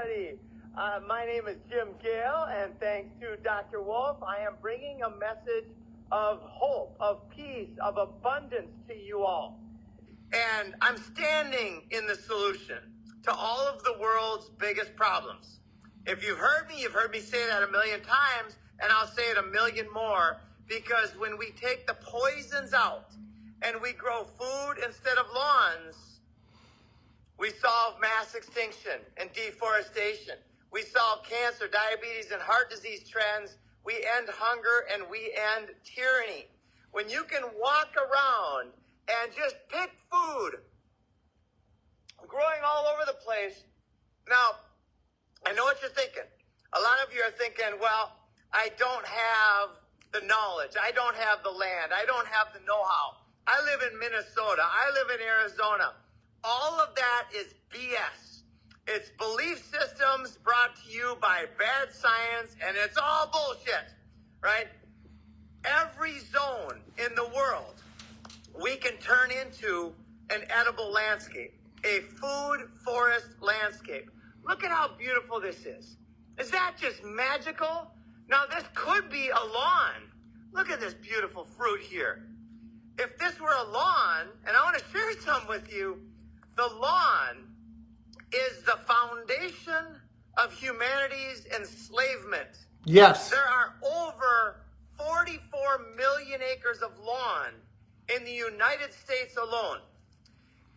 everybody. My name is Jim Gale, and thanks to Dr. Wolf, I am bringing a message of hope, of peace, of abundance to you all. And I'm standing in the solution to all of the world's biggest problems. If you've heard me say that a million times, and I'll say it a million more, because when we take the poisons out and we grow food instead of lawns, we solve mass extinction and deforestation. We solve cancer, diabetes, and heart disease trends. We end hunger and we end tyranny. When you can walk around and just pick food growing all over the place. Now, I know what you're thinking. A lot of you are thinking, well, I don't have the knowledge. I don't have the land. I don't have the know-how. I live in Minnesota. I live in Arizona. All of that is BS. It's belief systems brought to you by bad science, and it's all bullshit, right? Every zone in the world we can turn into an edible landscape, a food forest landscape. Look at how beautiful this is. Is that just magical? Now, this could be a lawn. Look at this beautiful fruit here. If this were a lawn, and I want to share some with you, the lawn is the foundation of humanity's enslavement. Yes. There are over 44 million acres of lawn in the United States alone.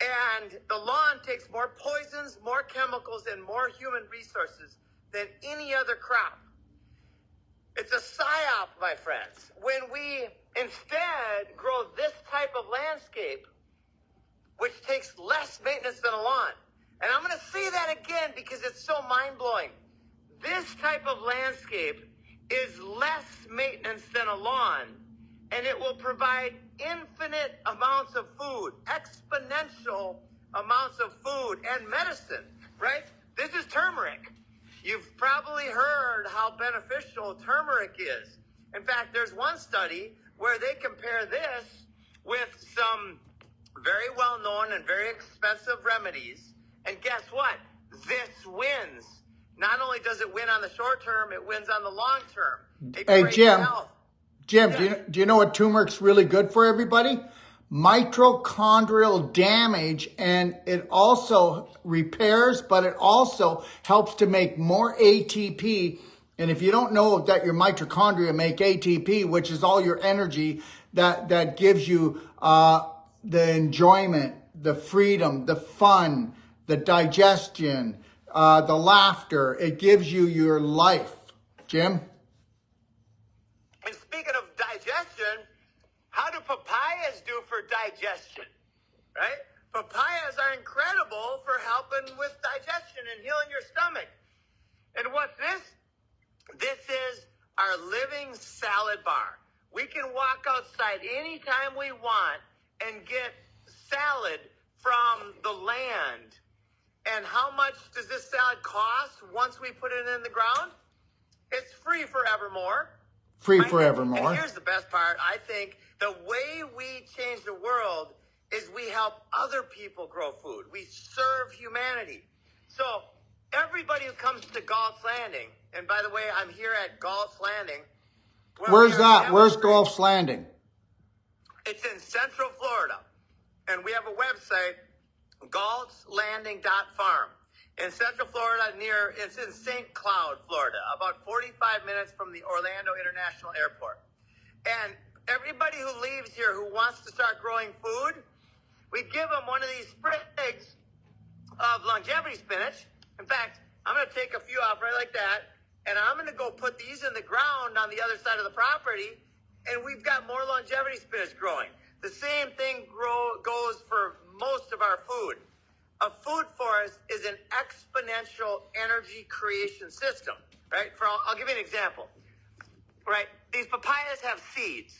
And the lawn takes more poisons, more chemicals, and more human resources than any other crop. It's a psyop, my friends. When we instead grow this type of landscape, which takes less maintenance than a lawn. And I'm going to say that again because it's so mind-blowing. This type of landscape is less maintenance than a lawn, and it will provide infinite amounts of food, exponential amounts of food and medicine, right? This is turmeric. You've probably heard how beneficial turmeric is. In fact, there's one study where they compare this with some very well-known and very expensive remedies. And guess what? This wins. Not only does it win on the short term, it wins on the long term. Hey, Jim. Health. Jim, Yeah. do you know what turmeric's really good for everybody? Mitochondrial damage, and it also repairs, but it also helps to make more ATP. And if you don't know that your mitochondria make ATP, which is all your energy that gives you the enjoyment, the freedom, the fun, the digestion, the laughter, it gives you your life. Jim? And speaking of digestion, how do papayas do for digestion, right? Papayas are incredible for helping with digestion and healing your stomach. And what's this? This is our living salad bar. We can walk outside anytime we want and get salad from the land. And how much does this salad cost once we put it in the ground? It's free forevermore. Free Right? forevermore. And here's the best part. I think the way we change the world is we help other people grow food. We serve humanity. So everybody who comes to Galt's Landing, and by the way, I'm here at Galt's Landing. Where's that? Where's Galt's Landing? It's in Central Florida. And we have a website, galtslanding.farm. In Central Florida, it's in St. Cloud, Florida, about 45 minutes from the Orlando International Airport. And everybody who leaves here who wants to start growing food, we give them one of these sprigs of longevity spinach. In fact, I'm going to take a few off right like that, and I'm going to go put these in the ground on the other side of the property, and we've got more longevity spinach growing. The same thing goes for most of our food. A food forest is an exponential energy creation system, right? I'll give you an example, right? These papayas have seeds.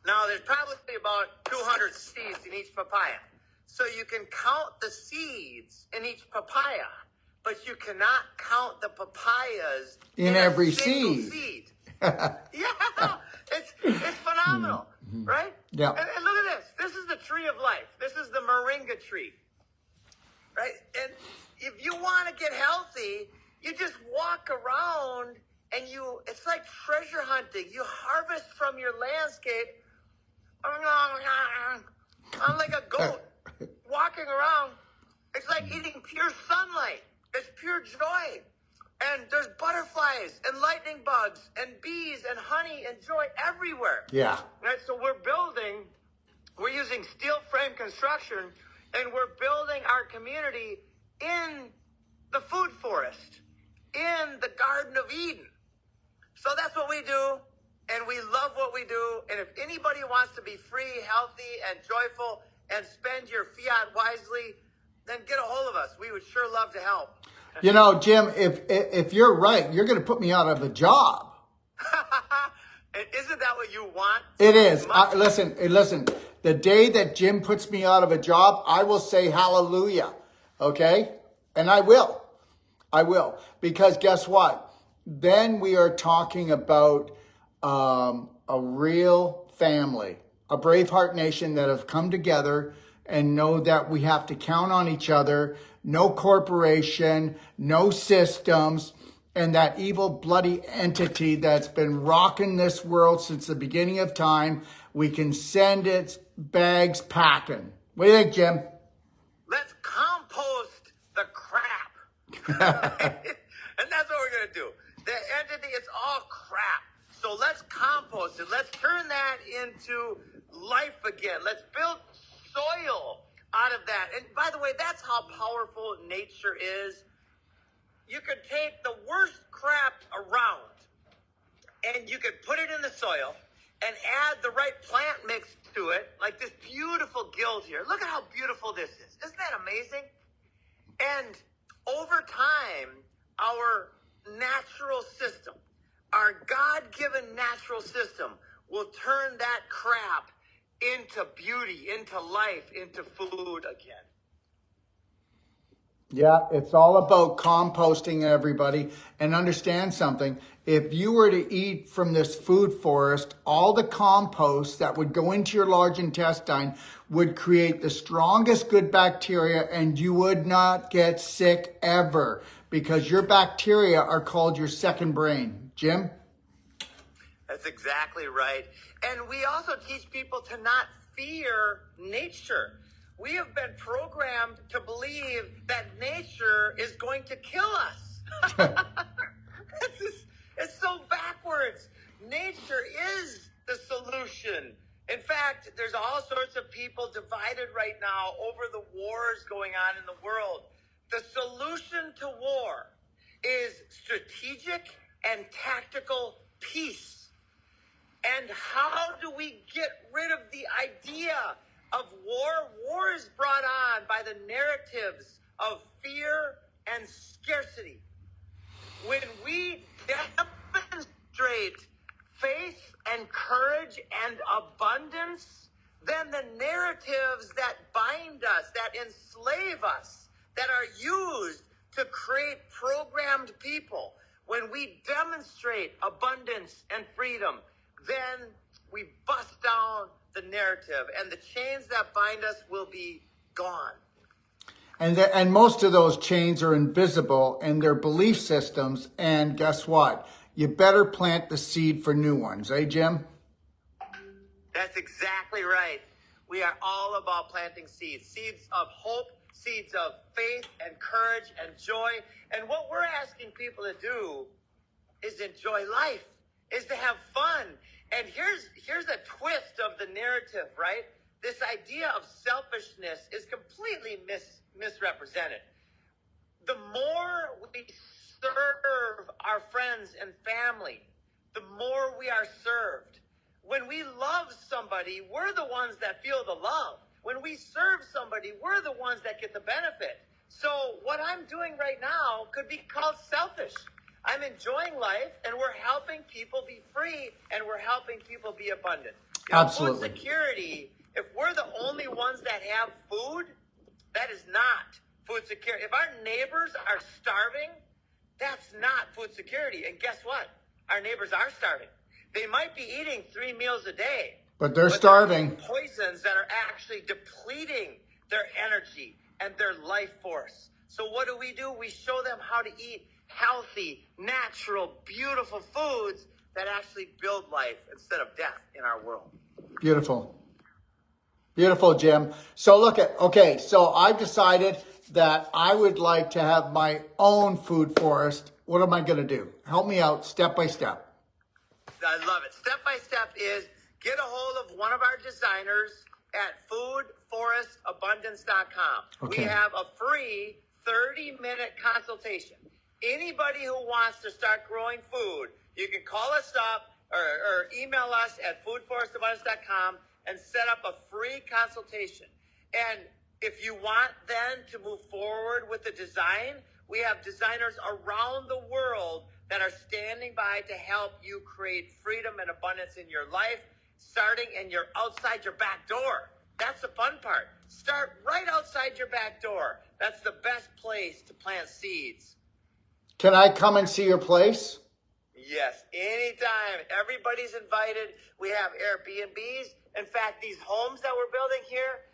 Now, there's probably about 200 seeds in each papaya. So you can count the seeds in each papaya, but you cannot count the papayas in every seed. Yeah, it's phenomenal, right? Yeah. And look at this. This is the tree of life. This is the moringa tree, right? And if you want to get healthy, you just walk around and it's like treasure hunting. You harvest from your landscape. I'm like a goat walking around. It's like eating pure sunlight. It's pure joy. And there's butterflies and lightning bugs and bees and honey and joy everywhere. Yeah. Right? So we're using steel frame construction, and we're building our community in the food forest, in the Garden of Eden. So that's what we do, and we love what we do. And if anybody wants to be free, healthy, and joyful, and spend your fiat wisely, then get a hold of us. We would sure love to help. You know, Jim, if you're right, you're going to put me out of a job. Isn't that what you want? It is. Listen, the day that Jim puts me out of a job, I will say hallelujah. Okay? And I will. Because guess what? Then we are talking about a real family, a Braveheart nation that have come together and know that we have to count on each other. No corporation, no systems, and that evil, bloody entity that's been rocking this world since the beginning of time. We can send its bags packing. What do you think, Jim? Let's compost the crap. And that's what we're going to do. The entity, it's all crap. So let's compost it. Let's turn that into life again. Let's build soil out of that. And by the way, that's how powerful nature is. You could take the worst crap around and you could put it in the soil and add the right plant mix to it, like this beautiful guild here. Look at how beautiful this is. Isn't that amazing? And over time, our natural system, our God-given natural system, will turn that crap into beauty, into life, into food again. Yeah, it's all about composting, everybody. And understand something. If you were to eat from this food forest, all the compost that would go into your large intestine would create the strongest good bacteria, and you would not get sick ever because your bacteria are called your second brain. Jim? That's exactly right. And we also teach people to not fear nature. We have been programmed to believe that nature is going to kill us. It's so backwards. Nature is the solution. In fact, there's all sorts of people divided right now over the wars going on in the world. The solution to war is strategic and tactical peace. And how do we get rid of the idea of war? War is brought on by the narratives of fear and scarcity. When we demonstrate faith and courage and abundance, then the narratives that bind us, that enslave us, that are used to create programmed people, when we demonstrate abundance and freedom, then we bust down the narrative, and the chains that bind us will be gone. And most of those chains are invisible in their belief systems. And guess what? You better plant the seed for new ones. Eh, Jim? That's exactly right. We are all about planting seeds. Seeds of hope, seeds of faith and courage and joy. And what we're asking people to do is enjoy life, is to have fun. And here's a twist of the narrative, right? This idea of selfishness is completely misrepresented. The more we serve our friends and family, the more we are served. When we love somebody, we're the ones that feel the love. When we serve somebody, we're the ones that get the benefit. So what I'm doing right now could be called selfish. I'm enjoying life, and we're helping people be free, and we're helping people be abundant. You know, Absolutely. Food security, if we're the only ones that have food, that is not food security. If our neighbors are starving, that's not food security. And guess what? Our neighbors are starving. They might be eating 3 meals a day, But they're starving. Poisons that are actually depleting their energy and their life force. So what do? We show them how to eat healthy, natural, beautiful foods that actually build life instead of death in our world. Beautiful. Beautiful, Jim. So look at, okay, so I've decided that I would like to have my own food forest. What am I going to do? Help me out step by step. I love it. Step by step is get a hold of one of our designers at foodforestabundance.com. Okay. We have a free 30-minute consultation. Anybody who wants to start growing food, you can call us up or email us at foodforestabundance.com and set up a free consultation. And if you want then to move forward with the design, we have designers around the world that are standing by to help you create freedom and abundance in your life, starting and you're outside your back door. That's the fun part. Start right outside your back door. That's the best place to plant seeds. Can I come and see your place? Yes, anytime. Everybody's invited. We have Airbnbs. In fact, these homes that we're building here,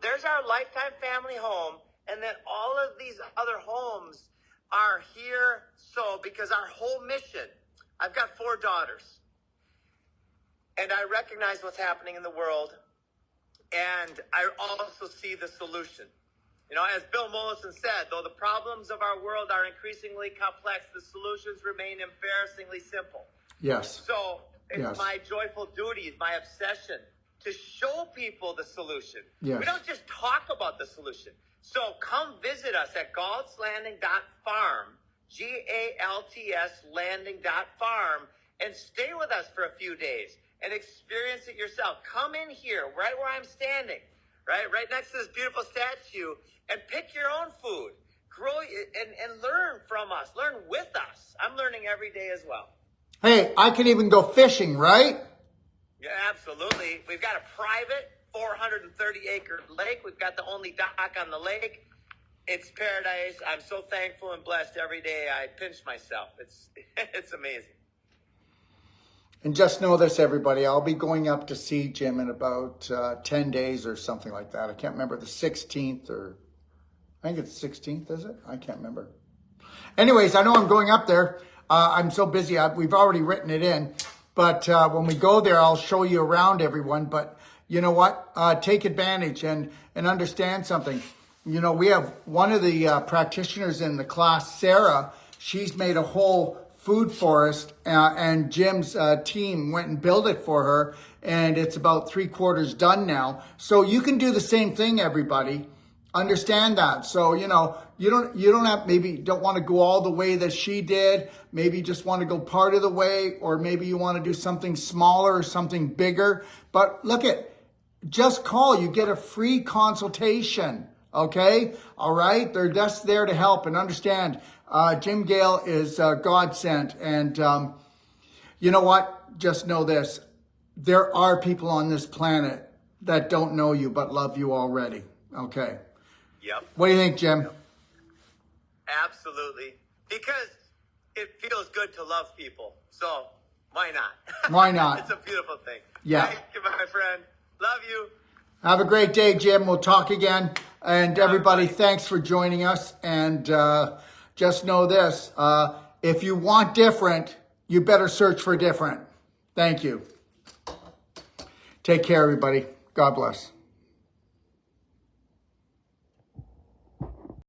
there's our lifetime family home. And then all of these other homes are here. So because our whole mission, I've got 4 daughters. And I recognize what's happening in the world. And I also see the solution. You know, as Bill Mollison said, though the problems of our world are increasingly complex, the solutions remain embarrassingly simple. Yes. So it's my joyful duty, my obsession to show people the solution. Yes. We don't just talk about the solution. So come visit us at galtslanding.farm, GALTS landing.farm, and stay with us for a few days and experience it yourself. Come in here, right where I'm standing, right next to this beautiful statue, and pick your own food. Grow and learn from us. Learn with us. I'm learning every day as well. Hey, I can even go fishing, right? Yeah, absolutely. We've got a private 430-acre lake. We've got the only dock on the lake. It's paradise. I'm so thankful and blessed every day. I pinch myself. It's amazing. And just know this, everybody. I'll be going up to see Jim in about 10 days or something like that. I can't remember, the 16th or... I think it's 16th, is it? I can't remember. Anyways, I know I'm going up there. I'm so busy. We've already written it in. But when we go there, I'll show you around, everyone. But you know what? Take advantage and understand something. You know, we have one of the practitioners in the class, Sarah. She's made a whole food forest, and Jim's team went and built it for her. And it's about 3/4 done now. So you can do the same thing, everybody. Understand that. So, you know, you don't have, maybe don't want to go all the way that she did. Maybe you just want to go part of the way, or maybe you want to do something smaller or something bigger. But look just call, you get a free consultation. Okay. All right. They're just there to help and understand. Jim Gale is God sent. And, you know what? Just know this. There are people on this planet that don't know you, but love you already. Okay. Yep. What do you think, Jim? Yep. Absolutely. Because it feels good to love people. So why not? Why not? It's a beautiful thing. Yeah. Thank you, my friend. Love you. Have a great day, Jim. We'll talk again. And everybody, thanks for joining us. And just know this, if you want different, you better search for different. Thank you. Take care, everybody. God bless.